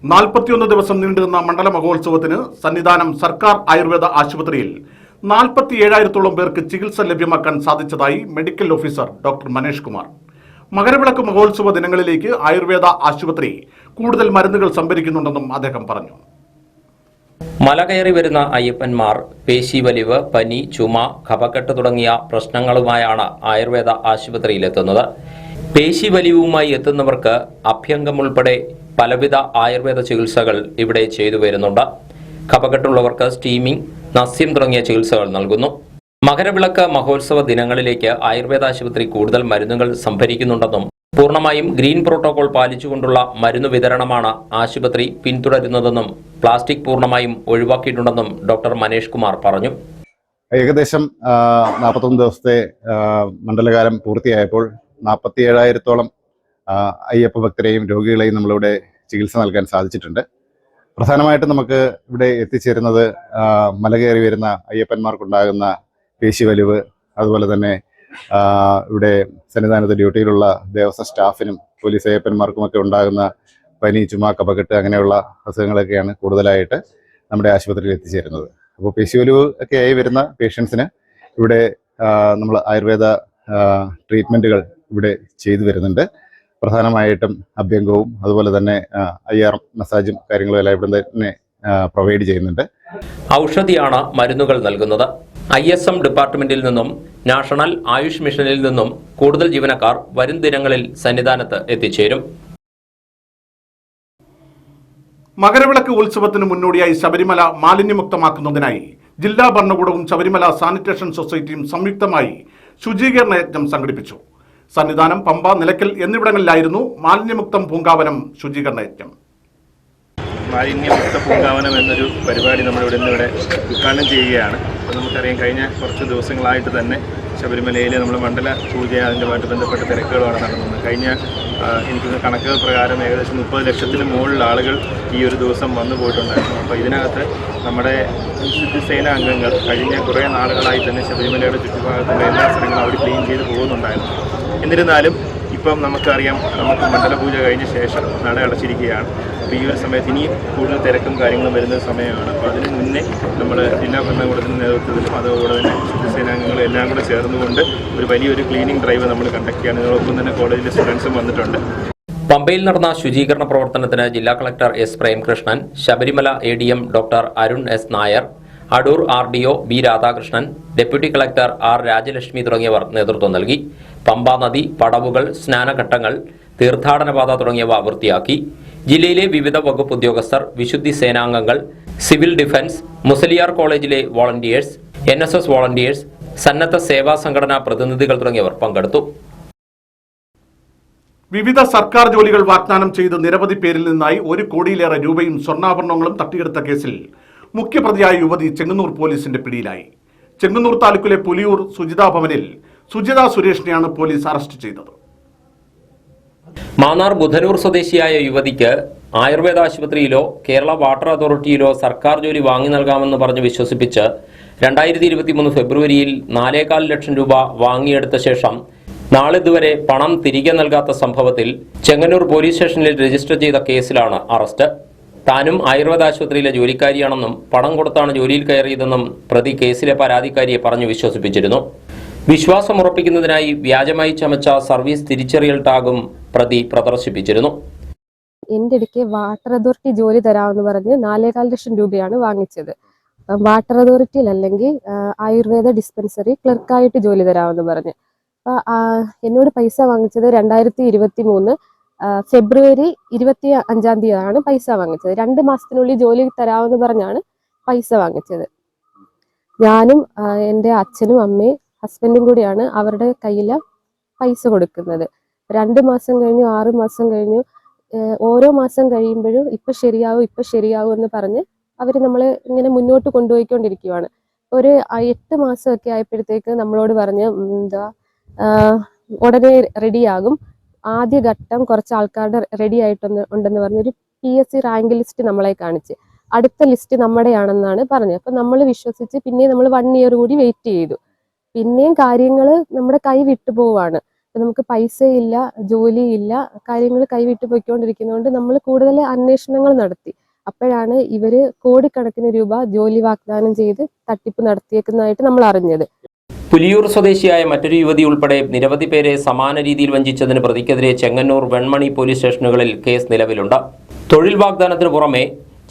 41 ദിവസം നീണ്ടുനിന്ന മണ്ഡല മഹോത്സവത്തിന് സന്നിധാനം സർക്കാർ ആയുർവേദ ആശുപത്രിയിൽ 47,000-ഓളം പേർക്ക് ചികിത്സ ലഭ്യമാക്കാൻ സാധിച്ചതായി medical officer doctor Manesh Kumar. Makaravilakku മഹോത്സവ ദിനങ്ങളിലേക്ക് ആയുർവേദ ആശുപത്രി കൂടുതൽ മരുന്നുകൾ സംഭരിക്കുന്നുണ്ടെന്നും അദ്ദേഹം പറഞ്ഞു. മല കയറി വരുന്ന അയ്യപ്പന്മാർ പേശിവലിവ്, പനി, ചുമ, കഫക്കെട്ട് തുടങ്ങിയ പ്രശ്നങ്ങളുമായാണ് ആയുർവേദ ആശുപത്രിയിലെത്തുന്നത്. പേശിവലിവുമായി എത്തുന്നവർക്ക് അഭ്യംഗം ഉൾപ്പെടെ പലവിധ ആയുർവേദ ചികിത്സകൾ ഇവിടെ ചെയ്തു വരുന്നുണ്ട്. കഫക്കെട്ടുള്ളവർക്ക് സ്റ്റീമിംഗ്, നസ്യം തുടങ്ങിയ ചികിത്സകൾ നൽകുന്നു. മകരവിളക്ക് മഹോത്സവ ദിനങ്ങളിലേക്ക് ആയുർവേദ ആശുപത്രി കൂടുതൽ മരുന്നുകൾ സംഭരിക്കുന്നുണ്ടെന്നും പൂർണ്ണമായും ഗ്രീൻ പ്രോട്ടോകോൾ പാലിച്ചുകൊണ്ടുള്ള മരുന്നു വിതരണമാണ് ആശുപത്രി പിന്തുടരുന്നതെന്നും പ്ലാസ്റ്റിക് പൂർണ്ണമായും ഒഴിവാക്കിയിട്ടുണ്ടെന്നും ഡോക്ടർ മനേഷ് കുമാർ പറഞ്ഞു. ഏകദേശം 41 ദിവസത്തെ മണ്ഡലകാലം പൂർത്തിയായപ്പോൾ 47,000-ഓളം അയ്യപ്പ ഭക്തരെയും രോഗികളെയും നമ്മളിവിടെ ചികിത്സ നൽകാൻ സാധിച്ചിട്ടുണ്ട്. പ്രധാനമായിട്ടും നമുക്ക് ഇവിടെ എത്തിച്ചേരുന്നത് മല കയറി വരുന്ന അയ്യപ്പന്മാർക്കുണ്ടാകുന്ന പേശിവലിവ്, അതുപോലെ തന്നെ ഇവിടെ സന്നിധാനത്ത് ഡ്യൂട്ടിയിലുള്ള ദേവസ്വം സ്റ്റാഫിനും പോലീസ് അയ്യപ്പന്മാർക്കുമൊക്കെ ഉണ്ടാകുന്ന പനി, ചുമ, കഫക്കെട്ട് അങ്ങനെയുള്ള അസുഖങ്ങളൊക്കെയാണ് കൂടുതലായിട്ട് നമ്മുടെ ആശുപത്രിയിൽ എത്തിച്ചേരുന്നത്. അപ്പോൾ പേശിവലിവ് ഒക്കെ ആയി വരുന്ന പേഷ്യൻസിന് ഇവിടെ നമ്മൾ ആയുർവേദ ട്രീറ്റ്മെൻറ്റുകൾ ഇവിടെ ചെയ്തു വരുന്നുണ്ട്. പ്രധാനമായിട്ടും അഭ്യംഗവും അതുപോലെ തന്നെ IR മസാജും കാര്യങ്ങളും എല്ലാം ഇവിടെ തന്നെ പ്രൊവൈഡ് ചെയ്യുന്നുണ്ട്. ഔഷധിയാണ് മരുന്നുകൾ നൽകുന്നത്. ISM ഡിപ്പാർട്ട്മെന്റിൽ നിന്നും നാഷണൽ ആയുഷ് മിഷനിൽ നിന്നും കൂടുതൽ ജീവനക്കാർ വരും ദിനങ്ങളിൽ സന്നിധാനത്ത് എത്തിച്ചേരും. മകരവിളക്ക് ഉത്സവത്തിന് മുന്നോടിയായി ശബരിമല മാലിന്യമുക്തമാക്കുന്നതിനായി ജില്ലാ ഭരണകൂടവും ശബരിമല സാനിറ്റേഷൻ സൊസൈറ്റിയും സംയുക്തമായി ശുചീകരണ യജ്ഞം സംഘടിപ്പിച്ചു. സന്നിധാനം, പമ്പ, നിലയ്ക്കൽ എന്നിവിടങ്ങളിലായിരുന്നു മാലിന്യമുക്തം പൂങ്കാവനം ശുചീകരണ യജ്ഞം. മാലിന്യമുക്ത പൂങ്കാവനം എന്നൊരു പരിപാടി നമ്മളിവിടെ ഉദ്ഘാടനം ചെയ്യുകയാണ്. അപ്പോൾ നമുക്കറിയാം, കഴിഞ്ഞ കുറച്ച് ദിവസങ്ങളായിട്ട് തന്നെ ശബരിമലയിൽ നമ്മൾ മണ്ഡല പൂജ അതിൻ്റെമായിട്ട് ബന്ധപ്പെട്ട തിരക്കുകളാണ് നടന്നത്. കഴിഞ്ഞ എനിക്കൊന്ന് കണക്കുകൾ പ്രകാരം ഏകദേശം 30 ലക്ഷത്തിന് മുകളിൽ ആളുകൾ ഈ ഒരു ദിവസം വന്നു പോയിട്ടുണ്ടായിരുന്നു. അപ്പോൾ ഇതിനകത്ത് നമ്മുടെ ശുദ്ധിസേന അംഗങ്ങൾ കഴിഞ്ഞ കുറേ നാളുകളായി തന്നെ ശബരിമലയുടെ ചുറ്റുഭാഗത്തുള്ള എല്ലാ സ്ഥലങ്ങളും അവർ ക്ലീൻ ചെയ്ത് പോകുന്നുണ്ടായിരുന്നു. എന്നിരുന്നാലും ഇപ്പം നമുക്കറിയാം, നമുക്ക് മണ്ഡലപൂജ കഴിഞ്ഞ ശേഷം നട അടച്ചിരിക്കുകയാണ്. അപ്പോൾ ഈ ഒരു സമയത്ത് ഇനിയും കൂടുതൽ തിരക്കും കാര്യങ്ങളും വരുന്ന സമയമാണ്. അപ്പോൾ അതിന് മുന്നേ നമ്മൾ ജില്ലാ ഭരണകൂടത്തിൻ്റെ നേതൃത്വത്തിലും അതുപോലെ തന്നെ ശുദ്ധസേനാംഗങ്ങളും എല്ലാം കൂടെ ചേർന്നുകൊണ്ട് ഒരു വലിയൊരു ക്ലീനിങ് ഡ്രൈവ് നമ്മൾ കണ്ടക്ട് ചെയ്യാണ്. ഇതിനോടൊപ്പം തന്നെ കോളേജിലെ സ്റ്റുഡൻസും വന്നിട്ടുണ്ട്. പമ്പയിൽ നടന്ന ശുചീകരണ പ്രവർത്തനത്തിന് ജില്ലാ collector S. Premkrishnan, Sabarimala ADM doctor Arun S. Nair, Adoor RDO B. Radhakrishnan, deputy collector R. Rajalakshmi തുടങ്ങിയവർ നേതൃത്വം നൽകി. പമ്പാ നദി, പടവുകൾ, സ്നാനഘട്ടങ്ങൾ, തീർത്ഥാടനപാത തുടങ്ങിയവ വൃത്തിയാക്കി. ജില്ലയിലെ വിവിധ വകുപ്പ് ഉദ്യോഗസ്ഥർ, വിശുദ്ധി സേനാംഗങ്ങൾ, സിവിൽ ഡിഫൻസ്, മുസലിയാർ കോളേജിലെ വോളണ്ടിയേഴ്സ്, NSS വോളണ്ടിയേഴ്സ്, സന്നദ്ധ സേവാ സംഘടനാ പ്രതിനിധികൾ തുടങ്ങിയവർ പങ്കെടുത്തു. വിവിധ സർക്കാർ ജോലികൾ വാഗ്ദാനം ചെയ്ത് നിരവധി പേരിൽ നിന്നായി 1 കോടിയിലേറെ രൂപയും സ്വർണ്ണാഭരണങ്ങളും തട്ടിയെടുത്ത കേസിൽ മുഖ്യപ്രതിയായ യുവതി ചെങ്ങന്നൂർ പോലീസിന്റെ പിടിയിലായി. ചെങ്ങന്നൂർ താലൂക്കിലെ പുലിയൂർ സുജിതാ ഭവനിൽ സുജിത സുരേഷിനെയാണ് പോലീസ് അറസ്റ്റ് ചെയ്തത്. മാന്നാർ ബുധനൂർ സ്വദേശിയായ യുവതിക്ക് ആയുർവേദ ആശുപത്രിയിലോ കേരള വാട്ടർ അതോറിറ്റിയിലോ സർക്കാർ ജോലി വാങ്ങി നൽകാമെന്ന് പറഞ്ഞ് വിശ്വസിപ്പിച്ച് 2023 ഫെബ്രുവരിയിൽ 4.25 ലക്ഷം രൂപ വാങ്ങിയെടുത്ത ശേഷം നാളിതുവരെ പണം തിരികെ നൽകാത്ത സംഭവത്തിൽ ചെങ്ങന്നൂർ പോലീസ് സ്റ്റേഷനിൽ രജിസ്റ്റർ ചെയ്ത കേസിലാണ് അറസ്റ്റ്. താനും ആയുർവേദ ആശുപത്രിയിലെ ജോലിക്കാരിയാണെന്നും പണം കൊടുത്താണ് ജോലിയിൽ കയറിയതെന്നും പ്രതി കേസിലെ പരാതിക്കാരിയെ പറഞ്ഞു വിശ്വസിപ്പിച്ചിരുന്നു. വിശ്വാസമുറപ്പിക്കുന്നതിനായി വ്യാജമായി ചമച്ച സർവീസ് തിരിച്ചറിയൽ ടാഗും പ്രതി പ്രദർശിപ്പിച്ചിരുന്നു. എൻ്റെ ഇടയ്ക്ക് വാട്ടർ അതോറിറ്റി ജോലി തരാമെന്ന് പറഞ്ഞ് 4.25 ലക്ഷം രൂപയാണ് വാങ്ങിച്ചത്. വാട്ടർ അതോറിറ്റിയിൽ അല്ലെങ്കിൽ ആയുർവേദ ഡിസ്പെൻസറി ക്ലർക്കായിട്ട് ജോലി തരാമെന്ന് പറഞ്ഞ് എന്നോട് പൈസ വാങ്ങിച്ചത് 2023 ഫെബ്രുവരി 25-ാം തീയതിയാണ് പൈസ വാങ്ങിച്ചത്. 2 മാസത്തിനുള്ളിൽ ജോലി തരാമെന്ന് പറഞ്ഞാണ് പൈസ വാങ്ങിച്ചത്. ഞാനും എൻ്റെ അച്ഛനും അമ്മയും ഹസ്ബൻഡും കൂടിയാണ് അവരുടെ കയ്യിൽ പൈസ കൊടുക്കുന്നത്. 2 മാസം കഴിഞ്ഞു, 6 മാസം കഴിഞ്ഞു. ഓരോ മാസം കഴിയുമ്പോഴും ഇപ്പം ശരിയാവും എന്ന് പറഞ്ഞ് അവർ നമ്മളെ ഇങ്ങനെ മുന്നോട്ട് കൊണ്ടുപോയിക്കൊണ്ടിരിക്കുകയാണ്. ഒരു 8 മാസമൊക്കെ ആയപ്പോഴത്തേക്ക് നമ്മളോട് പറഞ്ഞ് ഉടനെ റെഡിയാകും, ആദ്യ ഘട്ടം കുറച്ച് ആൾക്കാരുടെ റെഡി ഉണ്ടെന്ന് പറഞ്ഞൊരു PSC റാങ്ക് ലിസ്റ്റ് നമ്മളെ കാണിച്ച് അടുത്ത ലിസ്റ്റ് നമ്മുടെയാണെന്നാണ് പറഞ്ഞത്. അപ്പം നമ്മൾ വിശ്വസിച്ച് പിന്നെ നമ്മൾ 1 ഇയർ കൂടി വെയിറ്റ് ചെയ്തു. പിന്നെയും കാര്യങ്ങൾ നമ്മുടെ കൈ വിട്ടു പോവാണ്. ഇപ്പം നമുക്ക് പൈസയില്ല, ജോലിയില്ല, കാര്യങ്ങൾ കൈവിട്ട് പോയിക്കൊണ്ടിരിക്കുന്നതുകൊണ്ട് നമ്മൾ കൂടുതൽ അന്വേഷണങ്ങൾ നടത്തി. അപ്പോഴാണ് ഇവര് കോടിക്കണക്കിന് രൂപ ജോലി വാഗ്ദാനം ചെയ്ത് തട്ടിപ്പ് നടത്തിയേക്കുന്നതായിട്ട് നമ്മൾ അറിഞ്ഞത്. പുലിയൂർ സ്വദേശിയായ മറ്റൊരു യുവതി ഉൾപ്പെടെ നിരവധി പേരെ സമാന രീതിയിൽ വഞ്ചിച്ചതിന് പ്രതിക്കെതിരെ ചെങ്ങന്നൂർ വെൺമണി പോലീസ് സ്റ്റേഷനുകളിൽ കേസ് നിലവിലുണ്ട്. തൊഴിൽ വാഗ്ദാനത്തിന് പുറമെ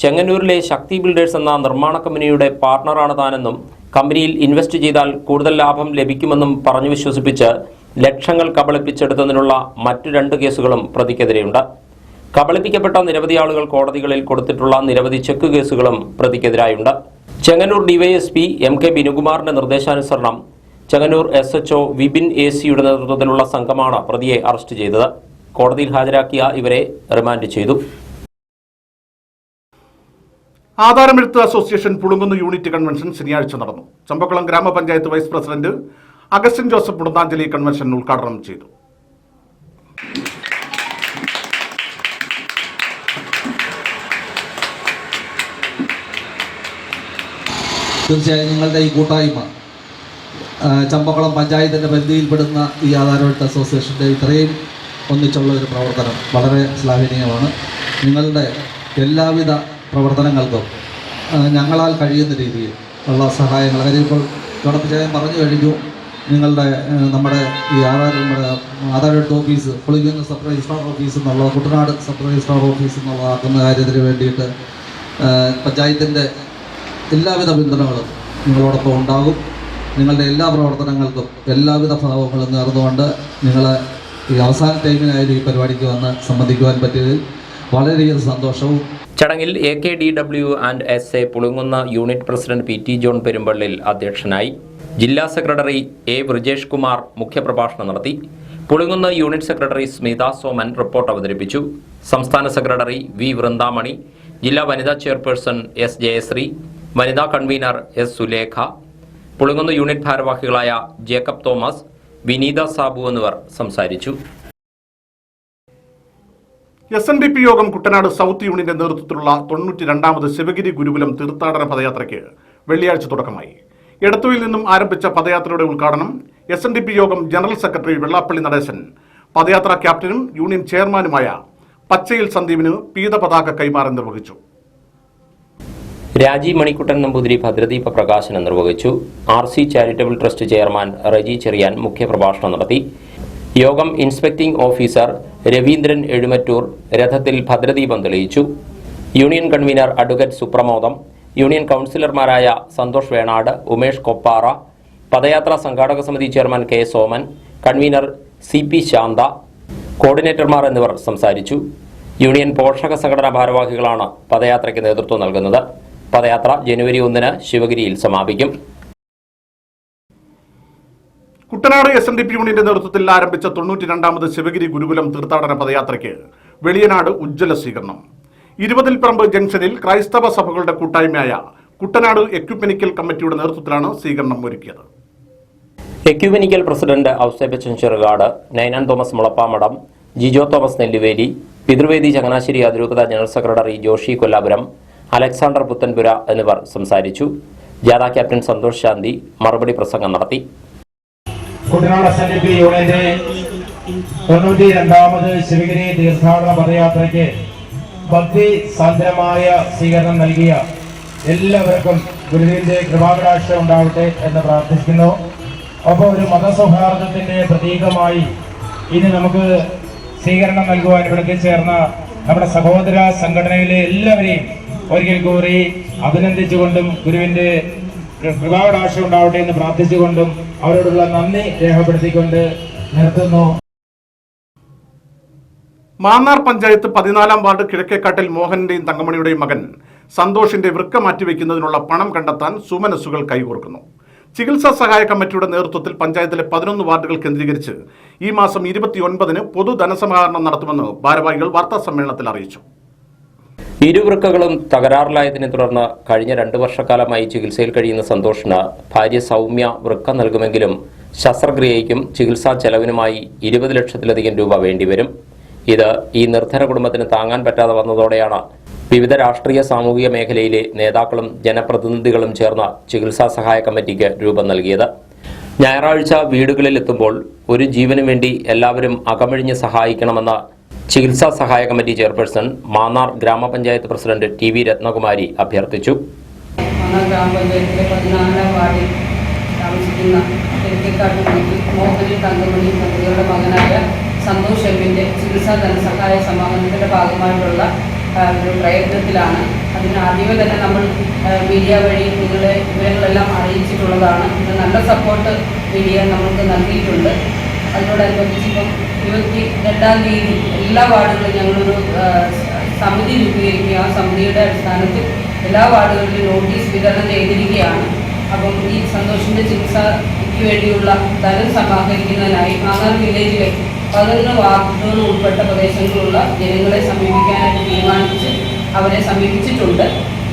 ചെങ്ങന്നൂരിലെ ശക്തി ബിൽഡേഴ്സ് എന്ന നിർമ്മാണ കമ്പനിയുടെ പാർട്ണറാണ് താനെന്നും കമ്പനിയിൽ ഇൻവെസ്റ്റ് ചെയ്താൽ കൂടുതൽ ലാഭം ലഭിക്കുമെന്നും പറഞ്ഞു വിശ്വസിപ്പിച്ച് ലക്ഷങ്ങൾ കബളിപ്പിച്ചെടുത്തതിനുള്ള മറ്റു 2 കേസുകളും പ്രതിക്കെതിരെയുണ്ട്. കബളിപ്പിക്കപ്പെട്ട നിരവധി ആളുകൾ കോടതികളിൽ കൊടുത്തിട്ടുള്ള നിരവധി ചെക്ക് കേസുകളും പ്രതിക്കെതിരായുണ്ട്. ചെങ്ങന്നൂർ ഡിവൈഎസ്പി MK ബിനുകുമാറിന്റെ നിർദ്ദേശാനുസരണം ചെങ്ങന്നൂർ SHO വിപിൻ AC-യുടെ നേതൃത്വത്തിലുള്ള സംഘമാണ് പ്രതിയെ അറസ്റ്റ് ചെയ്തത്. കോടതിയിൽ ഹാജരാക്കിയ ഇവരെ റിമാൻഡ് ചെയ്തു. ആധാരമെഴുത്ത് അസോസിയേഷൻ പുളുങ്കുന്ന് യൂണിറ്റ് കൺവെൻഷൻ ശനിയാഴ്ച നടന്നു. ചമ്പക്കുളം ഗ്രാമപഞ്ചായത്ത് vice president Augustine Joseph Mudanthanjali convention ഉദ്ഘാടനം ചെയ്തു. തീർച്ചയായും നിങ്ങളുടെ ഈ കൂട്ടായ്മ ചമ്പക്കുളം പഞ്ചായത്തിൻ്റെ പരിധിയിൽപ്പെടുന്ന ഈ ആധാരമെഴുത്ത് അസോസിയേഷൻ്റെ ഇത്രയും ഒന്നിച്ചുള്ള ഒരു പ്രവർത്തനം വളരെ ശ്ലാഘനീയമാണ്. നിങ്ങളുടെ എല്ലാവിധ പ്രവർത്തനങ്ങൾക്കും ഞങ്ങളാൽ കഴിയുന്ന രീതിയിൽ ഉള്ള സഹായങ്ങൾ, കാര്യം ഇപ്പോൾ ഗണപതിചായം പറഞ്ഞു കഴിഞ്ഞു. നമ്മുടെ ഈ ആധാരമെഴുത്ത് office Pulinkunnu sub registrar office എന്നുള്ളത് കുട്ടനാട് സബ് രജിസ്ട്രാർ ഓഫീസ് എന്നുള്ളതാക്കുന്ന കാര്യത്തിന് വേണ്ടിയിട്ട് പഞ്ചായത്തിൻ്റെ എല്ലാവിധ പിന്തുണകളും നിങ്ങളോടൊപ്പം ഉണ്ടാകും. നിങ്ങളുടെ എല്ലാ പ്രവർത്തനങ്ങൾക്കും എല്ലാവിധ ഭാവങ്ങളും നേർന്നുകൊണ്ട് നിങ്ങൾ ഈ അവസാന ടൈമിനായാലും ഈ പരിപാടിക്ക് വന്ന് സംബന്ധിക്കുവാൻ പറ്റിയതിൽ വളരെയധികം സന്തോഷവും. ചടങ്ങിൽ AKDW and SA Pulinkunnu unit president PT John Perumpallil അധ്യക്ഷനായി. ജില്ലാ സെക്രട്ടറി A ബ്രിജേഷ് കുമാർ മുഖ്യപ്രഭാഷണം നടത്തി. Pulinkunnu unit secretary Smitha Soman report അവതരിപ്പിച്ചു. സംസ്ഥാന സെക്രട്ടറി V വൃന്ദാമണി, ജില്ലാ വനിതാ ചെയർപേഴ്സൺ S ജയശ്രീ, വനിതാ കൺവീനർ S സുലേഖ, പുളുങ്ങുന്ന യൂണിറ്റ് ഭാരവാഹികളായ ജേക്കബ് തോമസ്, വിനീത സാബു എന്നിവർ സംസാരിച്ചു. SNDP യോഗം കുട്ടനാട് സൗത്ത് യൂണിയന്റെ നേതൃത്വത്തിലുള്ള 92ാമത് ശിവഗിരി ഗുരുകുലം തീർത്ഥാടന പദയാത്രയ്ക്ക് വെള്ളിയാഴ്ച തുടക്കമായി. എടത്തുവിൽ നിന്നും ആരംഭിച്ച പദയാത്രയുടെ ഉദ്ഘാടനം SNDP യോഗം ജനറൽ സെക്രട്ടറി വെള്ളാപ്പള്ളി നടേശൻ പദയാത്രാ ക്യാപ്റ്റനും യൂണിയൻ ചെയർമാനുമായ പച്ചയിൽ സന്ദീപിന് പീതപതാക കൈമാറി നിർവഹിച്ചു. രാജി മണിക്കുട്ടൻ നമ്പൂതിരി ഭദ്രദീപ പ്രകാശനം നിർവഹിച്ചു. RC charitable trust chairman Reji Cheriyan മുഖ്യപ്രഭാഷണം നടത്തി. യോഗം ഇൻസ്പെക്ടിംഗ് ഓഫീസർ രവീന്ദ്രൻ എഴുമറ്റൂർ രഥത്തിൽ ഭദ്രദീപം തെളിയിച്ചു. Union convener advocate Supramodam, union കൗൺസിലർമാരായ സന്തോഷ് വേണാട്, ഉമേഷ് കൊപ്പാറ, പദയാത്രാ സംഘാടക സമിതി chairman K Soman, convener CP Shantha, കോർഡിനേറ്റർമാർ എന്നിവർ സംസാരിച്ചു. യൂണിയൻ പോഷക സംഘടനാ ഭാരവാഹികളാണ് പദയാത്രയ്ക്ക് നേതൃത്വം നൽകുന്നത്. പദയാത്ര ജനുവരി 1 ശിവഗിരിയിൽ സമാപിക്കും. കുട്ടനാട് SNDP യൂണിയന്റെ നേതൃത്വത്തിൽ ആരംഭിച്ച 92ാമത് ശിവഗിരി ഗുരുകുലം തീർത്ഥാടന പദയാത്രയ്ക്ക് വെളിയനാട് ഉജ്ജ്വല സ്വീകരണം. 20 ജംഗ്ഷനിൽ ക്രൈസ്തവ സഭകളുടെ കൂട്ടായ്മയായ കുട്ടനാട് എക്യുമെനിക്കൽ കമ്മിറ്റിയുടെ നേതൃത്വത്തിലാണ് സ്വീകരണം ഒരുക്കിയത്. എക്യുമെനിക്കൽ പ്രസിഡന്റ് ഔസേപ്പച്ചൻ ചെറുകാട്, നൈനാൻ തോമസ് മുളപ്പാമടം, ജിജോ തോമസ് നെല്ലുവേലി, പിതൃവേദി ചങ്ങനാശ്ശേരി അതിരൂപത ജനറൽ സെക്രട്ടറി ജോഷി കൊല്ലാപുരം, അലക്സാണ്ടർ പുത്തൻപുര എന്നിവർ സംസാരിച്ചു. ജാഥ ക്യാപ്റ്റൻ സന്തോഷ് ശാന്തി മറുപടി പ്രസംഗം നടത്തി. കുട്ടനാട് SNDP യൂണിയന്റെ 92ാമത് ശിവഗിരി തീർത്ഥാടന പദയാത്രയ്ക്ക് ഭക്തി സാന്ദ്രമായ സ്വീകരണം നൽകിയ എല്ലാവർക്കും ഗുരുവിന്റെ കൃപാകടാക്ഷം ഉണ്ടാവട്ടെ എന്ന് പ്രാർത്ഥിക്കുന്നു. ഒപ്പം ഒരു മതസൗഹാർദ്ദത്തിന്റെ പ്രതീകമായി ഇനി നമുക്ക് സ്വീകരണം നൽകുവാൻ ഇവിടെ ചേർന്ന നമ്മുടെ സഹോദര സംഘടനയിലെ എല്ലാവരെയും ഒരിക്കൽ കൂടി അഭിനന്ദിച്ചുകൊണ്ടും ഗുരുവിന്റെ കൃപാകടാക്ഷം ഉണ്ടാവട്ടെ എന്ന് പ്രാർത്ഥിച്ചുകൊണ്ടും അവരോടുള്ള നന്ദി രേഖപ്പെടുത്തിക്കൊണ്ട് നിർത്തുന്നു. മാന്നാർ പഞ്ചായത്ത് 14ാം വാർഡ് കിഴക്കേക്കാട്ടിൽ മോഹന്റെയും തങ്കമണിയുടെയും മകൻ സന്തോഷിന്റെ വൃക്ക മാറ്റിവെക്കുന്നതിനുള്ള പണം കണ്ടെത്താൻ സുമനസ്സുകൾ കൈകോർക്കുന്നു. ചികിത്സാ സഹായ കമ്മിറ്റിയുടെ നേതൃത്വത്തിൽ പഞ്ചായത്തിലെ 11 വാർഡുകൾ കേന്ദ്രീകരിച്ച് ഈ മാസം 29-ന് പൊതു ധനസമാഹരണം നടത്തുമെന്ന് ഭാരവാഹികൾ വാർത്താസമ്മേളനത്തിൽ അറിയിച്ചു. ഇരുവൃക്കകളും തകരാറിലായതിനെ തുടർന്ന് കഴിഞ്ഞ 2 വർഷക്കാലമായി ചികിത്സയിൽ കഴിയുന്ന സന്തോഷിന് ഭാര്യ സൗമ്യ വൃക്ക നൽകുമെങ്കിലും ശസ്ത്രക്രിയയ്ക്കും ചികിത്സാ ചെലവിനുമായി 20 ലക്ഷത്തിലധികം രൂപ വേണ്ടിവരും. ഇത് ഈ നിർധന കുടുംബത്തിന് താങ്ങാൻ പറ്റാതെ വന്നതോടെയാണ് വിവിധ രാഷ്ട്രീയ സാമൂഹിക മേഖലയിലെ നേതാക്കളും ജനപ്രതിനിധികളും ചേർന്ന ചികിത്സാ സഹായ കമ്മിറ്റിക്ക് രൂപം നൽകിയത്. ഞായറാഴ്ച വീടുകളിലെത്തുമ്പോൾ ഒരു ജീവനു വേണ്ടി എല്ലാവരും അകമഴിഞ്ഞ് സഹായിക്കണമെന്ന് ചികിത്സാ സഹായ കമ്മിറ്റി ചെയർപേഴ്സൺ മാന്നാർ ഗ്രാമപഞ്ചായത്ത് പ്രസിഡന്റ് ടി.വി. രത്നകുമാരി അഭ്യർത്ഥിച്ചു. മാന്നാർ ഗ്രാമപഞ്ചായത്തിലെ 14-ാം വാർഡിൽ താമസിക്കുന്ന തെക്കേക്കാട്ട് മോഹനൻ തങ്കമണി ദമ്പതികളുടെ മകനായ സന്തോഷ് എമ്മിൻ്റെ ചികിത്സാ ധനസഹായ സമാഹരണത്തിൻ്റെ ഭാഗമായിട്ടുള്ള ഒരു പ്രയത്നത്തിലാണ്. അതിന് ആദ്യമേ തന്നെ നമ്മൾ മീഡിയ വഴി നിങ്ങളുടെ വിവരങ്ങളെല്ലാം അറിയിച്ചിട്ടുള്ളതാണ്. ഇത് നല്ല സപ്പോർട്ട് മീഡിയ നമുക്ക് നൽകിയിട്ടുണ്ട്. അതിനോടനുബന്ധിച്ച് ഇപ്പം 22-ാം തീയതി എല്ലാ വാർഡുകളിലും ഞങ്ങളൊരു സമിതി രൂപീകരിക്കുക. ആ സമിതിയുടെ അടിസ്ഥാനത്തിൽ എല്ലാ വാർഡുകളിലും നോട്ടീസ് വിതരണം ചെയ്തിരിക്കുകയാണ്. അപ്പം ഈ സന്തോഷിൻ്റെ ചികിത്സയ്ക്ക് വേണ്ടിയുള്ള ധനം സമാഹരിക്കുന്നതിനായി മാന്നാർ വില്ലേജിലെ 11 വാർഡുകൾ ഉൾപ്പെട്ട പ്രദേശങ്ങളിലുള്ള ജനങ്ങളെ സമീപിക്കാനായിട്ട് തീരുമാനിച്ച് അവരെ സമീപിച്ചിട്ടുണ്ട്.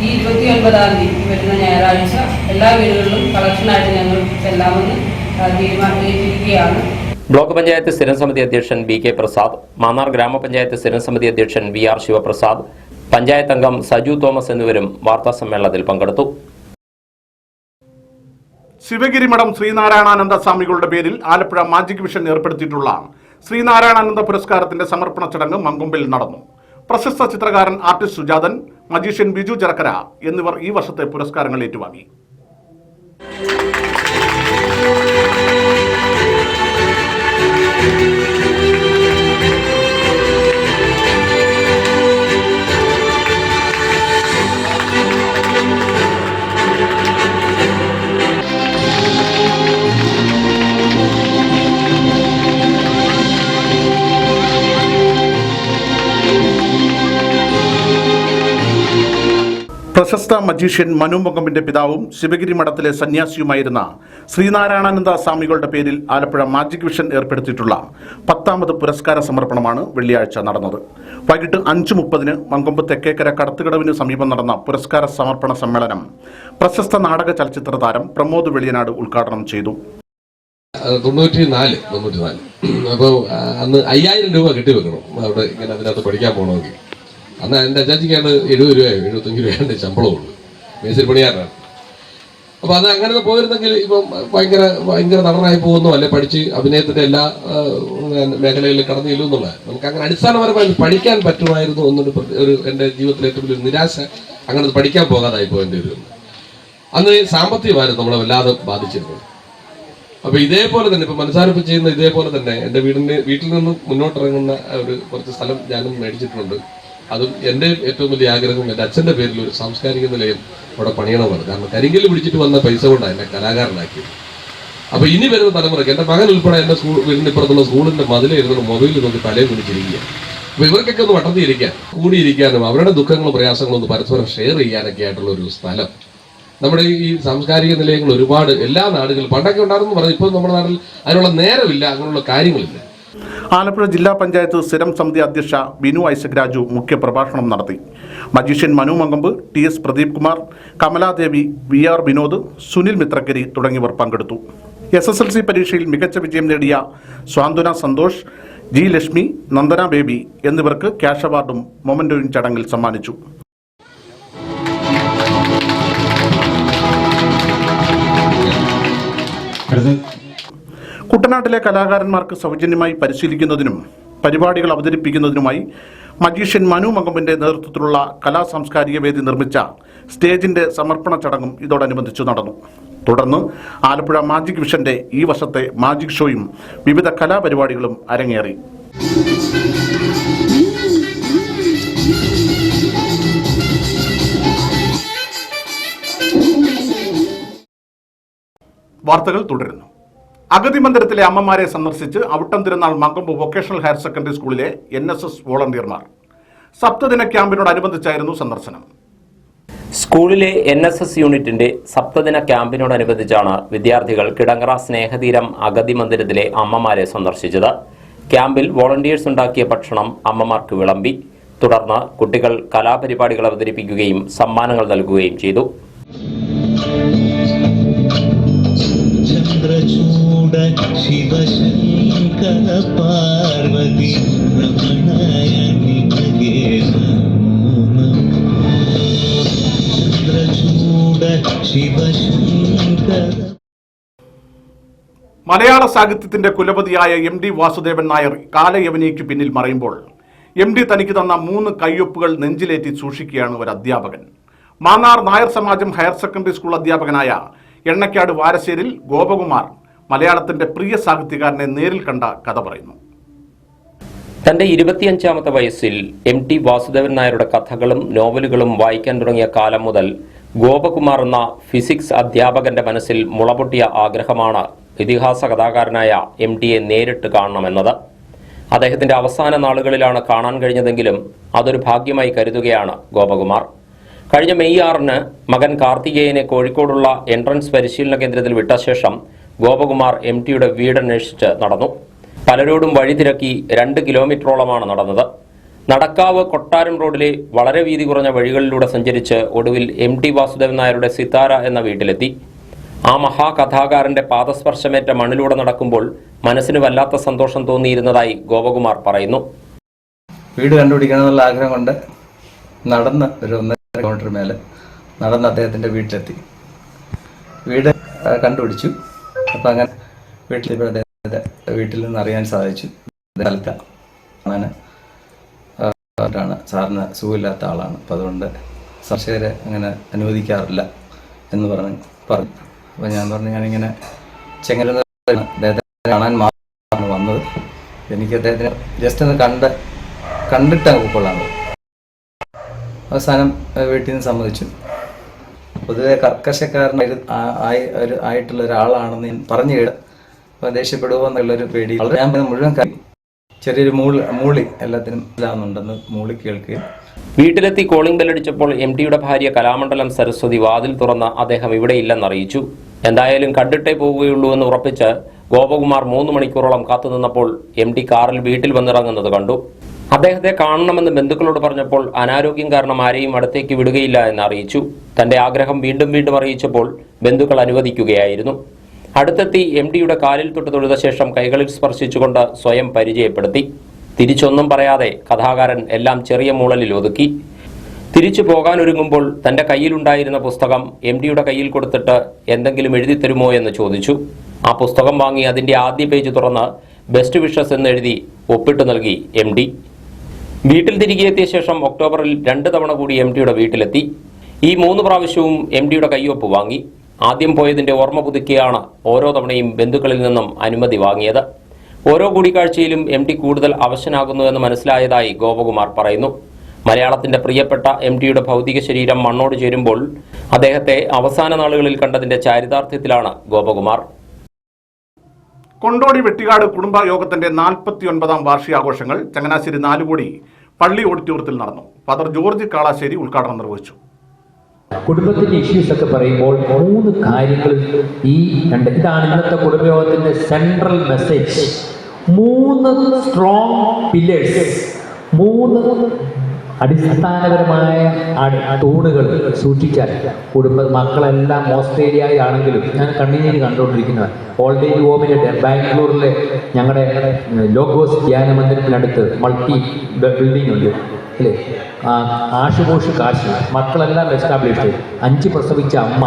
ഈ 29-ാം തീയതി വരുന്ന ഞായറാഴ്ച എല്ലാ വീടുകളിലും കളക്ഷനായിട്ട് ഞങ്ങൾ ചെല്ലാമെന്ന് തീരുമാനിച്ചിരിക്കുകയാണ്. ബ്ലോക്ക് പഞ്ചായത്ത് സ്ഥിരം സമിതി അധ്യക്ഷൻ ബി.കെ. പ്രസാദ്, മാന്നാർ ഗ്രാമപഞ്ചായത്ത് സ്ഥിരം സമിതി അധ്യക്ഷൻ വി.ആർ. ശിവപ്രസാദ്, പഞ്ചായത്ത് അംഗം സജു തോമസ് എന്നിവരും വാർത്താസമ്മേളനത്തിൽ പങ്കെടുത്തു. ശിവഗിരി മഠം ശ്രീനാരായണാനന്ദ സ്വാമികളുടെ പേരിൽ ആലപ്പുഴ മാജിക് വിഷൻ ഏർപ്പെടുത്തിയിട്ടുള്ള ശ്രീനാരായണാനന്ദ പുരസ്കാരത്തിന്റെ സമർപ്പണ ചടങ്ങ് മങ്കൊമ്പിൽ നടന്നു. പ്രശസ്ത ചിത്രകാരൻ ആർട്ടിസ്റ്റ് സുജാതൻ, മജീഷ്യൻ ബിജു ചെറക്കര എന്നിവർ ഈ വർഷത്തെ പുരസ്കാരങ്ങൾ ഏറ്റുവാങ്ങി. പ്രശസ്ത മജീഷ്യൻ മനു മൊങ്കമ്പിന്റെ പിതാവും ശിവഗിരി മഠത്തിലെ സന്യാസിയുമായിരുന്ന ശ്രീനാരായണാനന്ദ സ്വാമികളുടെ പേരിൽ ആലപ്പുഴ മാജിക് വിഷൻ ഏർപ്പെടുത്തിയിട്ടുള്ള 10ാമത് പുരസ്കാര സമർപ്പണമാണ് വെള്ളിയാഴ്ച നടന്നത്. വൈകിട്ട് 5:30 മങ്കൊമ്പ് തെക്കേക്കര കടത്തുകടവിന് സമീപം നടന്ന പുരസ്കാര സമർപ്പണ സമ്മേളനം പ്രശസ്ത നാടക ചലച്ചിത്ര താരം പ്രമോദ് വെളിയനാട് ഉദ്ഘാടനം ചെയ്തു. 94 അപ്പോൾ അന്ന് 5000 രൂപ കെട്ടിവെക്കണം അവിടെ ഇങ്ങനെ അതിനകത്ത് പഠിക്കാൻ പോകണമെങ്കിൽ. അന്ന് എൻ്റെ അച്ചാച്ചിക്കാണ് 70 രൂപയോ 75 രൂപയുടെ ശമ്പളമുള്ളൂ, മേസ്തിരി പണിയാറാണ്. അപ്പോൾ അത് അങ്ങനെ പോയിരുന്നെങ്കിൽ ഇപ്പം ഭയങ്കര നടനായി പോകുന്നു, അല്ലെ പഠിച്ച് അഭിനയത്തിൻ്റെ എല്ലാ മേഖലകളിലും കടന്നു ചെല്ലുമെന്നുള്ളത് നമുക്ക് അങ്ങനെ അടിസ്ഥാനപരമായി പഠിക്കാൻ പറ്റുമായിരുന്നു ഒരു എൻ്റെ ജീവിതത്തിലെ ഏറ്റവും വലിയൊരു നിരാശ. അങ്ങനെ പഠിക്കാൻ പോകാതായി പോകേണ്ടി വരും. അന്ന് സാമ്പത്തികമായിരുന്നു നമ്മളെ വല്ലാതെ ബാധിച്ചിരുന്നത്. അപ്പോൾ ഇതേപോലെ തന്നെ ഇപ്പം മനസ്സാരപ്പ് ചെയ്യുന്ന ഇതേപോലെ തന്നെ എൻ്റെ വീട്ടിൽ നിന്ന് മുന്നോട്ടിറങ്ങുന്ന കുറച്ച് സ്ഥലം ഞാനും മേടിച്ചിട്ടുണ്ട്. അതും എൻ്റെ ഏറ്റവും വലിയ ആഗ്രഹം എൻ്റെ അച്ഛൻ്റെ പേരിൽ ഒരു സാംസ്കാരിക നിലയം അവിടെ പണിയണമെന്നാണ്. കാരണം കരിങ്കല്ല് പിടിച്ചിട്ട് വന്ന പൈസ കൊണ്ടാണ് എന്നെ കലാകാരനാക്കിയത്. അപ്പോൾ ഇനി വരുന്ന തലമുറയ്ക്ക് എൻ്റെ മകൻ ഉൾപ്പെടെ എൻ്റെ വീടിനിപ്പുറത്തുള്ള സ്കൂളിൻ്റെ മതിലിരുന്ന് മൊബൈലിൽ നോക്കി തലയിൽ പിടിച്ചിരിക്കുക. അപ്പോൾ ഇവർക്കൊക്കെ ഒന്ന് വട്ടത്തിയിരിക്കാൻ കൂടിയിരിക്കാനും അവരുടെ ദുഃഖങ്ങളും പ്രയാസങ്ങളും ഒന്ന് പരസ്പരം ഷെയർ ചെയ്യാനൊക്കെ ആയിട്ടുള്ള ഒരു സ്ഥലം നമ്മുടെ ഈ സാംസ്കാരിക നിലയങ്ങൾ ഒരുപാട് എല്ലാ നാടുകളിലും പണ്ടൊക്കെ ഉണ്ടായിരുന്നു പറഞ്ഞു. ഇപ്പോൾ നമ്മുടെ നാട്ടിൽ അതിനുള്ള നേരമില്ല, അങ്ങനെയുള്ള കാര്യങ്ങളില്ല. ആലപ്പുഴ ജില്ലാ പഞ്ചായത്ത് സ്ഥിരം സമിതി അധ്യക്ഷ ബിനു ഐസക് രാജു മുഖ്യപ്രഭാഷണം നടത്തി. Magician Manu Mankombu, T S. Pradeep Kumar, Kamaladevi, V R. Vinod, Sunil Mithrakkary തുടങ്ങിയവർ പങ്കെടുത്തു. SSLC പരീക്ഷയിൽ മികച്ച വിജയം നേടിയ സ്വാന്തന സന്തോഷ്, ജി. ലക്ഷ്മി, നന്ദന ബേബി എന്നിവർക്ക് ക്യാഷ് അവാർഡും മൊമന്റോയും ചടങ്ങിൽ സമ്മാനിച്ചു. കുട്ടനാട്ടിലെ കലാകാരന്മാർക്ക് സൗജന്യമായി പരിശീലിക്കുന്നതിനും പരിപാടികൾ അവതരിപ്പിക്കുന്നതിനുമായി മജീഷ്യൻ മനു മങ്കമ്പിന്റെ നേതൃത്വത്തിലുള്ള കലാ സാംസ്കാരിക വേദി നിർമ്മിച്ച സ്റ്റേജിന്റെ സമർപ്പണ ചടങ്ങും ഇതോടനുബന്ധിച്ച് നടന്നു. തുടർന്ന് ആലപ്പുഴ മാജിക് വിഷന്റെ ഈ വർഷത്തെ മാജിക് ഷോയും വിവിധ കലാപരിപാടികളും അരങ്ങേറി. വാർത്തകൾ തുടരുന്നു. അഗതി മന്ദിരത്തിലെ അമ്മമാരെ സന്ദർശിച്ച് അവിട്ടം തിരുനാൾ മങ്കൊമ്പ് വൊക്കേഷണൽ ഹയർ സെക്കൻഡറി സ്കൂളിലെ NSS വോളണ്ടിയർമാർ. സപ്തദിന ക്യാമ്പിനോടനുബന്ധിച്ചായിരുന്നു സന്ദർശനം. സ്കൂളിലെ NSS യൂണിറ്റിന്റെ സപ്തദിന ക്യാമ്പിനോടനുബന്ധിച്ചാണ് വിദ്യാർത്ഥികൾ കിടങ്ങറ സ്നേഹതീരം അഗതി മന്ദിരത്തിലെ അമ്മമാരെ സന്ദർശിച്ചത്. ക്യാമ്പിൽ വോളണ്ടിയേഴ്സ് ഉണ്ടാക്കിയ ഭക്ഷണം അമ്മമാർക്ക് വിളമ്പി. തുടർന്ന് കുട്ടികൾ കലാപരിപാടികൾ അവതരിപ്പിക്കുകയും സമ്മാനങ്ങൾ നൽകുകയും ചെയ്തു. ചന്ദ്രചൂഡ ശിവശങ്കര പാർവതി രമണയ നിമഗേ ചന്ദ്രചൂഡ ശിവശങ്കര. മലയാള സാഹിത്യത്തിന്റെ കുലപതിയായ MD വാസുദേവൻ നായർ കാലയവനിക്ക് പിന്നിൽ മറയുമ്പോൾ MD തനിക്ക് തന്ന 3 കയ്യൊപ്പുകൾ നെഞ്ചിലേറ്റി സൂക്ഷിക്കുകയാണ് ഒരു അധ്യാപകൻ. മാന്നാർ നായർ സമാജം ഹയർ സെക്കൻഡറി സ്കൂൾ അധ്യാപകനായ എണ്ണക്കാട് വാരശ്ശേരിൽ ഗോപകുമാർ മലയാളത്തിന്റെ പ്രിയ സാഹിത്യകാരനെ നേരിൽ കണ്ട കഥ പറയുന്നു. തന്റെ 25ാമത്തെ വയസ്സിൽ MT വാസുദേവൻ നായരുടെ കഥകളും നോവലുകളും വായിക്കാൻ തുടങ്ങിയ കാലം മുതൽ ഗോപകുമാർ എന്ന ഫിസിക്സ് അധ്യാപകന്റെ മനസ്സിൽ മുളപൊട്ടിയ ആഗ്രഹമാണ് ഇതിഹാസ കഥാകാരനായ MTയെ നേരിട്ട് കാണണമെന്നത്. അദ്ദേഹത്തിന്റെ അവസാന നാളുകളിലാണ് കാണാൻ കഴിഞ്ഞതെങ്കിലും അതൊരു ഭാഗ്യമായി കരുതുകയാണ് ഗോപകുമാർ. കഴിഞ്ഞ മെയ് 6-ന് മകൻ കാർത്തികേയനെ കോഴിക്കോടുള്ള എൻട്രൻസ് പരിശീലന കേന്ദ്രത്തിൽ വിട്ട ശേഷം ഗോപകുമാർ MTയുടെ വീടന്വേഷിച്ച് നടന്നു. പലരോടും വഴിതിരക്കി 2 കിലോമീറ്ററോളമാണ് നടന്നത്. നടക്കാവ് കൊട്ടാരം റോഡിലെ വളരെ വീതി കുറഞ്ഞ വഴികളിലൂടെ സഞ്ചരിച്ച് ഒടുവിൽ MT വാസുദേവൻ നായരുടെ സിത്താര എന്ന വീട്ടിലെത്തി. ആ മഹാകഥാകാരന്റെ പാദസ്പർശമേറ്റ മണ്ണിലൂടെ നടക്കുമ്പോൾ മനസ്സിന് വല്ലാത്ത സന്തോഷം തോന്നിയിരുന്നതായി ഗോപകുമാർ പറയുന്നു. വീട് കണ്ടുപിടിക്കണമെന്നുള്ള ആഗ്രഹം കൊണ്ട് നടന്ന് ഒരു 1.5 കിലോമീറ്റർ മേലെ നടന്ന് അദ്ദേഹത്തിൻ്റെ വീട്ടിലെത്തി. വീട് കണ്ടുപിടിച്ചു. അപ്പം അങ്ങനെ വീട്ടിൽ അദ്ദേഹത്തിൻ്റെ വീട്ടിൽ നിന്ന് അറിയാൻ സാധിച്ചു കാണാൻ സാറിന് സുഖമില്ലാത്ത ആളാണ്. അപ്പം അതുകൊണ്ട് സംശയരെ അങ്ങനെ അനുവദിക്കാറില്ല എന്ന് പറഞ്ഞു. അപ്പോൾ ഞാൻ പറഞ്ഞു ഞാനിങ്ങനെ ചെങ്ങന്നൂർ അദ്ദേഹത്തെ കാണാൻ മാത്രമാണ് വന്നത്. എനിക്ക് അദ്ദേഹത്തിനെ ജസ്റ്റ് ഒന്ന് കണ്ടിട്ടാണ് ഉൾക്കൊള്ളാൻ. അവസാനം വീട്ടിൽ നിന്ന് സമ്മതിച്ചു. പൊതുവെ ആയിട്ടുള്ള ഒരാളാണെന്ന് ഞാൻ പറഞ്ഞു കേട്ടു. അപ്പോൾ ദേഷ്യപ്പെടുമോ എന്നുള്ളൊരു പേടി. ഞാൻ മുഴുവൻ ചെറിയൊരു മൂളി എല്ലാത്തിനും ഇല്ലാന്നുണ്ടെന്ന് മൂളി കേൾക്കുകയും. വീട്ടിലെത്തി കോളിംഗ് ബെല്ലടിച്ചപ്പോൾ MTയുടെ ഭാര്യ കലാമണ്ഡലം സരസ്വതി വാതിൽ തുറന്ന് അദ്ദേഹം ഇവിടെയില്ലെന്നറിയിച്ചു. എന്തായാലും കണ്ടിട്ടേ പോവുകയുള്ളൂ എന്ന് ഉറപ്പിച്ച് ഗോപകുമാർ 3 മണിക്കൂറോളം കാത്തുനിന്നപ്പോൾ MT കാറിൽ വീട്ടിൽ വന്നിറങ്ങുന്നത് കണ്ടു. അദ്ദേഹത്തെ കാണണമെന്ന് ബന്ധുക്കളോട് പറഞ്ഞപ്പോൾ അനാരോഗ്യം കാരണം ആരെയും അടുത്തേക്ക് വിടുകയില്ല എന്ന് അറിയിച്ചു. തന്റെ ആഗ്രഹം വീണ്ടും വീണ്ടും അറിയിച്ചപ്പോൾ ബന്ധുക്കൾ അനുവദിക്കുകയായിരുന്നു. അടുത്തെത്തി MTയുടെ കാലിൽ തൊട്ട് തൊഴുത ശേഷം കൈകളിൽ സ്പർശിച്ചുകൊണ്ട് സ്വയം പരിചയപ്പെടുത്തി. തിരിച്ചൊന്നും പറയാതെ കഥാകാരൻ എല്ലാം ചെറിയ മൂളലിൽ ഒതുക്കി. തിരിച്ചു പോകാനൊരുങ്ങുമ്പോൾ തന്റെ കയ്യിലുണ്ടായിരുന്ന പുസ്തകം MTയുടെ കയ്യിൽ കൊടുത്തിട്ട് എന്തെങ്കിലും എഴുതി തരുമോ എന്ന് ചോദിച്ചു. ആ പുസ്തകം വാങ്ങി അതിന്റെ ആദ്യ പേജ് തുറന്ന് ബെസ്റ്റ് വിഷസ് എന്നെഴുതി ഒപ്പിട്ട് നൽകി MT. വീട്ടിൽ തിരികെ എത്തിയ ശേഷം ഒക്ടോബറിൽ 2 തവണ കൂടി MTയുടെ വീട്ടിലെത്തി. ഈ 3 പ്രാവശ്യവും MTയുടെ കയ്യൊപ്പ് വാങ്ങി. ആദ്യം പോയതിന്റെ ഓർമ്മ പുതുക്കിയാണ് ഓരോ തവണയും ബന്ധുക്കളിൽ നിന്നും അനുമതി വാങ്ങിയത്. ഓരോ കൂടിക്കാഴ്ചയിലും MT കൂടുതൽ അവശനാകുന്നുവെന്ന് മനസ്സിലായതായി ഗോപകുമാർ പറയുന്നു. മലയാളത്തിന്റെ പ്രിയപ്പെട്ട MTയുടെ ഭൗതിക ശരീരം മണ്ണോട് ചേരുമ്പോൾ അദ്ദേഹത്തെ അവസാന നാളുകളിൽ കണ്ടതിന്റെ ചാരിതാർത്ഥ്യത്തിലാണ് ഗോപകുമാർ. കൊണ്ടോടി വെട്ടിക്കാട് കുടുംബ യോഗത്തിന്റെ 49ാം വാർഷികാഘോഷങ്ങൾ ചങ്ങനാശ്ശേരി 4 കോടി പള്ളി ഓഡിറ്റോറിയത്തിൽ നടന്നു. ഫാദർ ജോർജ് കാളാശ്ശേരി ഉദ്ഘാടനം നിർവഹിച്ചു. കുടുംബത്തിന്റെ ഇഷ്യൂസ് ഒക്കെ പറയുമ്പോൾ 3 കാര്യങ്ങൾ ഇതാണ് ഇന്നത്തെ കുടുംബയോഗത്തിന്റെ സെൻട്രൽ മെസ്സേജ്. 3 സ്ട്രോങ് പില്ലേഴ്സ്, 3 അടിസ്ഥാനപരമായ തൂണുകൾ സൂക്ഷിച്ചാൽ മക്കളെല്ലാം ഓസ്ട്രേലിയയിലാണെങ്കിലും ഞാൻ കണ്ണീര് കണ്ടുകൊണ്ടിരിക്കുന്നത് ഓൾഡ് ഏജ് ഹോമിൻ്റെ ബാംഗ്ലൂരിലെ ഞങ്ങളുടെ ലോഗോസ് ധ്യാന മന്ദിരത്തിനടുത്ത് മൾട്ടി ബിൽഡിംഗ് ഉണ്ട് അല്ലേ. ആശുപോഷ് കാശ് മക്കളെല്ലാം എസ്റ്റാബ്ലിഷ്ഡ്. 5 പ്രസവിച്ച അമ്മ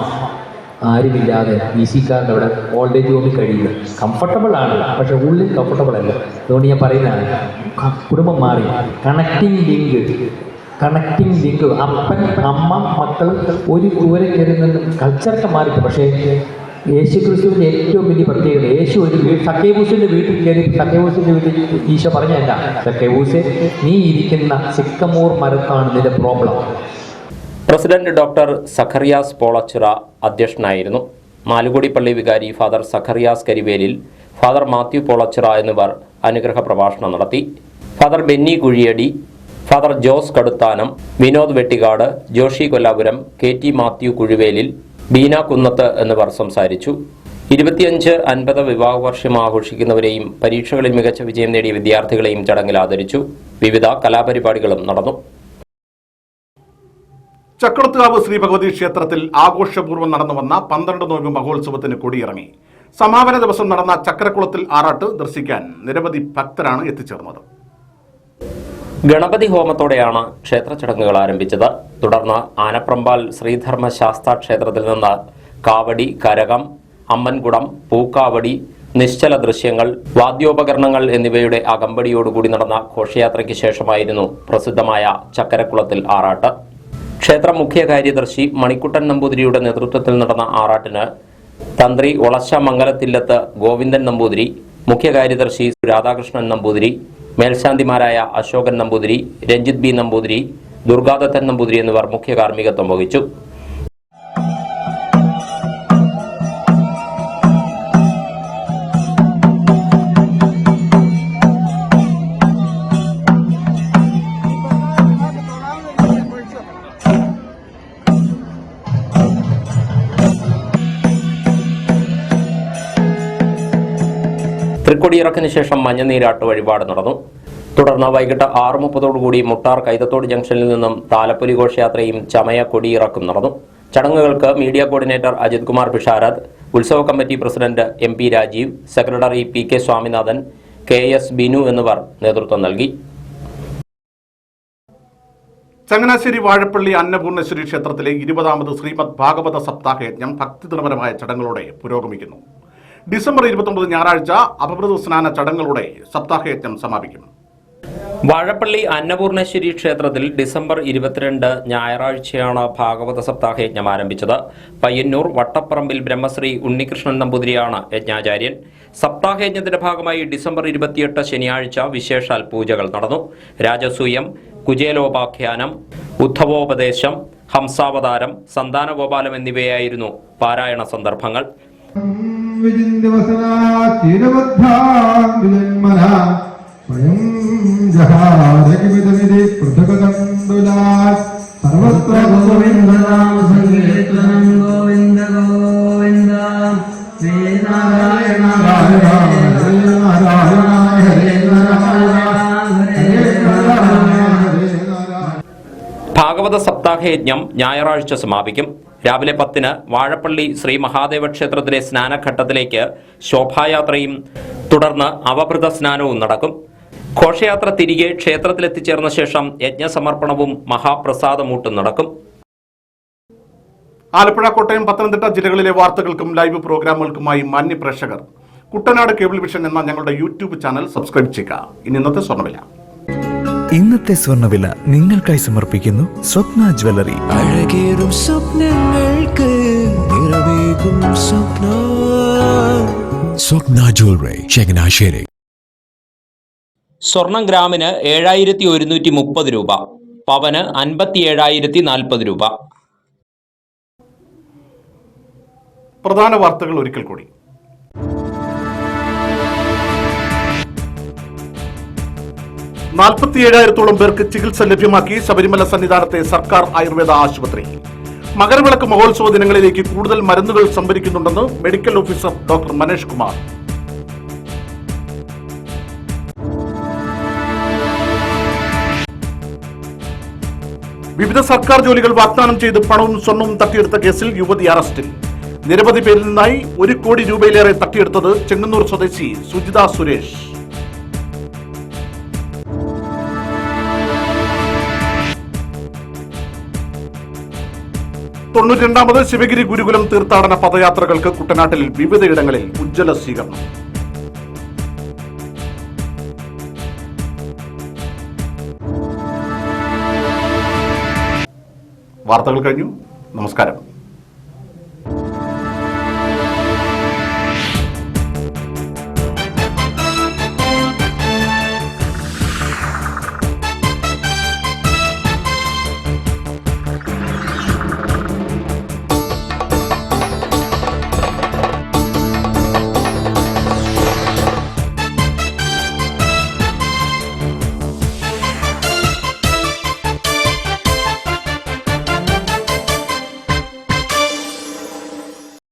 ആരുമില്ലാതെ VC-കാരുടെ അവിടെ ഓൾഡ് ഏജ് ഹോമിൽ കഴിയുക. കംഫർട്ടബിൾ ആണ്, പക്ഷെ ഉള്ളിൽ കംഫർട്ടബിൾ അല്ല. അതുകൊണ്ട് ഞാൻ പറയുന്നതാണ്, കുടുംബം മാറി. കണക്റ്റിംഗ് ലിങ്ക് അപ്പൻ അമ്മ മക്കൾ ഒരു ദൂരെ കയറുന്ന കൾച്ചറൊക്കെ മാറി. പക്ഷേ യേശു ക്രിസ്തുവിൻ്റെ ഏറ്റവും വലിയ പ്രത്യേകത, യേശു ഒരു സക്കേബൂസിൻ്റെ വീട്ടിൽ കയറി. സക്കേബൂസിൻ്റെ വീട്ടിൽ ഈശോ പറഞ്ഞല്ല, സക്കേബൂസെ നീ ഇരിക്കുന്ന സിക്കമൂർ മരത്താണ് നിന്റെ problem. President doctor Zacharias Polachira അധ്യക്ഷനായിരുന്നു. മാലുകുടി പള്ളി വികാരി ഫാദർ സഖറിയാസ് കരിവേലിൽ, ഫാദർ മാത്യു പോളച്ചിറ എന്നിവർ അനുഗ്രഹ പ്രഭാഷണം നടത്തി. Father Benny Kuzhiyadi, father Jose Kaduthanam, Vinod Vettikkad, Joshy Kollapuram, KT Mathew Kuzhivelil, Beena Kunnath എന്നിവർ സംസാരിച്ചു. 25-50 വിവാഹ വർഷം ആഘോഷിക്കുന്നവരെയും പരീക്ഷകളിൽ മികച്ച വിജയം നേടിയ വിദ്യാർത്ഥികളെയും ചടങ്ങിൽ ആദരിച്ചു. വിവിധ കലാപരിപാടികളും നടന്നു. ചക്രത്തുകാവ് ശ്രീ ഭഗവതി ക്ഷേത്രത്തിൽ ആഘോഷപൂർവ്വം നടന്നുവന്ന 12 നോയമ്പ് മഹോത്സവത്തിന് കൊടിയിറങ്ങി. സമാപന ദിവസം നടന്ന ചക്രക്കുളത്തിൽ ആറാട്ട് ദർശിക്കാൻ നിരവധി ഭക്തരാണ് എത്തിച്ചേർന്നത്. ഗണപതി ഹോമത്തോടെയാണ് ക്ഷേത്ര ചടങ്ങുകൾ ആരംഭിച്ചത്. തുടർന്ന് ആനപ്രമ്പാൽ ശ്രീധർമ്മ ശാസ്താ ക്ഷേത്രത്തിൽ നിന്ന് കാവടി, കരകം, അമ്മൻകുടം, പൂക്കാവടി, നിശ്ചല ദൃശ്യങ്ങൾ, വാദ്യോപകരണങ്ങൾ എന്നിവയുടെ അകമ്പടിയോടുകൂടി നടന്ന ഘോഷയാത്രയ്ക്ക് ശേഷമായിരുന്നു പ്രസിദ്ധമായ ചക്കരക്കുളത്തിൽ ആറാട്ട്. ക്ഷേത്ര മുഖ്യ കാര്യദർശി മണിക്കുട്ടൻ നമ്പൂതിരിയുടെ നേതൃത്വത്തിൽ നടന്ന ആറാട്ടിന് തന്ത്രി ഒളശ മംഗലത്തില്ലത്ത് ഗോവിന്ദൻ നമ്പൂതിരി, മുഖ്യ കാര്യദർശി രാധാകൃഷ്ണൻ നമ്പൂതിരി, മേൽശാന്തിമാരായ അശോകൻ നമ്പൂതിരി, രഞ്ജിത് ബി നമ്പൂതിരി, ദുർഗാദത്തൻ നമ്പൂതിരി എന്നിവർ മുഖ്യ കാർമ്മികത്വം വഹിച്ചു. തൃക്കൊടിയിറക്കിന് ശേഷം മഞ്ഞനീരാട്ട് വഴിപാട് നടന്നു. തുടർന്ന് വൈകിട്ട് 6:30 മുട്ടാർ കൈതത്തോട് ജംഗ്ഷനിൽ നിന്നും താലപ്പൊലി ഘോഷയാത്രയും ചമയ കൊടിയിറക്കും നടന്നു. ചടങ്ങുകൾക്ക് മീഡിയ കോർഡിനേറ്റർ അജിത് കുമാർ പിഷാരത്, ഉത്സവ committee president MP Rajeev, secretary PK Swaminathan, KS Binu എന്നിവർ നേതൃത്വം നൽകി. ചങ്ങനാശ്ശേരി വാഴപ്പള്ളി അന്നപൂർണേശ്വരി ക്ഷേത്രത്തിലെ 20ാമത് ശ്രീമദ് ഭാഗവത സപ്താഹയജ്ഞം ഭക്തിദിനപരമായ ചടങ്ങുകളോടെ പുരോഗമിക്കുന്നു. ഡിസംബർ 29 ഞായറാഴ്ച അപഭൃത സ്നാന ചടങ്ങുകളോടെ സപ്താഹയജ്ഞം സമാപിക്കും. വാഴപ്പള്ളി അന്നപൂർണേശ്വരി ക്ഷേത്രത്തിൽ ഡിസംബർ 22 ഞായറാഴ്ചയാണ് ഭാഗവത സപ്താഹയജ്ഞം ആരംഭിച്ചത്. പയ്യന്നൂർ വട്ടപ്പറമ്പിൽ ബ്രഹ്മശ്രീ ഉണ്ണികൃഷ്ണൻ നമ്പൂതിരിയാണ് യജ്ഞാചാര്യൻ. സപ്താഹയജ്ഞത്തിന്റെ ഭാഗമായി ഡിസംബർ 28 ശനിയാഴ്ച വിശേഷാൽ പൂജകൾ നടന്നു. രാജസൂയം, കുചേലോപാഖ്യാനം, ഉദ്ധവോപദേശം, ഹംസാവതാരം, സന്താനഗോപാലം എന്നിവയായിരുന്നു പാരായണ സന്ദർഭങ്ങൾ. ഭാഗവത സപ്താഹയജ്ഞം ഞായറാഴ്ച സമാപിക്കും. രാവിലെ 10-ന് വാഴപ്പള്ളി ശ്രീ മഹാദേവ ക്ഷേത്രത്തിലെ സ്നാനഘട്ടത്തിലേക്ക് ശോഭായാത്രയും തുടർന്ന് അവഭൃത സ്നാനവും നടക്കും. ഘോഷയാത്ര തിരികെ ക്ഷേത്രത്തിലെത്തിച്ചേർന്ന ശേഷം യജ്ഞസമർപ്പണവും മഹാപ്രസാദമൂട്ടും നടക്കും. ആലപ്പുഴ, കോട്ടയം, പത്തനംതിട്ട ജില്ലകളിലെ വാർത്തകൾക്കും ലൈവ് പ്രോഗ്രാമുകൾക്കുമായി മാന്യ പ്രേക്ഷകർ കുട്ടനാട് കേബിൾ വിഷൻ എന്ന ഞങ്ങളുടെ യൂട്യൂബ് ചാനൽ സബ്സ്ക്രൈബ് ചെയ്യുക. ഇനി ഇന്നത്തെ സ്വർണ്ണവില. ഇന്നത്തെ സ്വർണ്ണവില നിങ്ങൾക്കായി സമർപ്പിക്കുന്നു സ്വപ്ന ജ്വല്ലറി. അഴകേറും സ്വപ്നങ്ങൾക്ക് നിറവേകും സ്വപ്ന ജ്വല്ലറി, ചങ്ങനാശ്ശേരി. സ്വർണം ഗ്രാമിന് 7130 രൂപ, പവന് 57,040 രൂപ. പ്രധാന വാർത്തകൾ ഒരിക്കൽ കൂടി. ോളം പേർക്ക് ചികിത്സ ലഭ്യമാക്കി ശബരിമല സന്നിധാനത്തെ സർക്കാർ ആയുർവേദ ആശുപത്രി. മകരവിളക്ക് മഹോത്സവ ദിനങ്ങളിലേക്ക് കൂടുതൽ മരുന്നുകൾ സംഭരിക്കുന്നുണ്ടെന്ന് medical officer doctor Manesh Kumar. വിവിധ സർക്കാർ ജോലികൾ വാഗ്ദാനം ചെയ്ത് പണവും സ്വർണവും തട്ടിയെടുത്ത കേസിൽ യുവതി അറസ്റ്റിൽ. നിരവധി പേരിൽ നിന്നായി 1 കോടി രൂപയിലേറെ തട്ടിയെടുത്തത് ചെങ്ങന്നൂർ സ്വദേശി സുജിത സുരേഷ്. തൊണ്ണൂറ്റിരണ്ടാമത് ശിവഗിരി ഗുരുകുലം തീർത്ഥാടന പദയാത്രകൾക്ക് കുട്ടനാട്ടിൽ വിവിധയിടങ്ങളിൽ ഉജ്ജ്വല സ്വീകരണം. വാർത്തകൾ കഴിഞ്ഞു. നമസ്കാരം.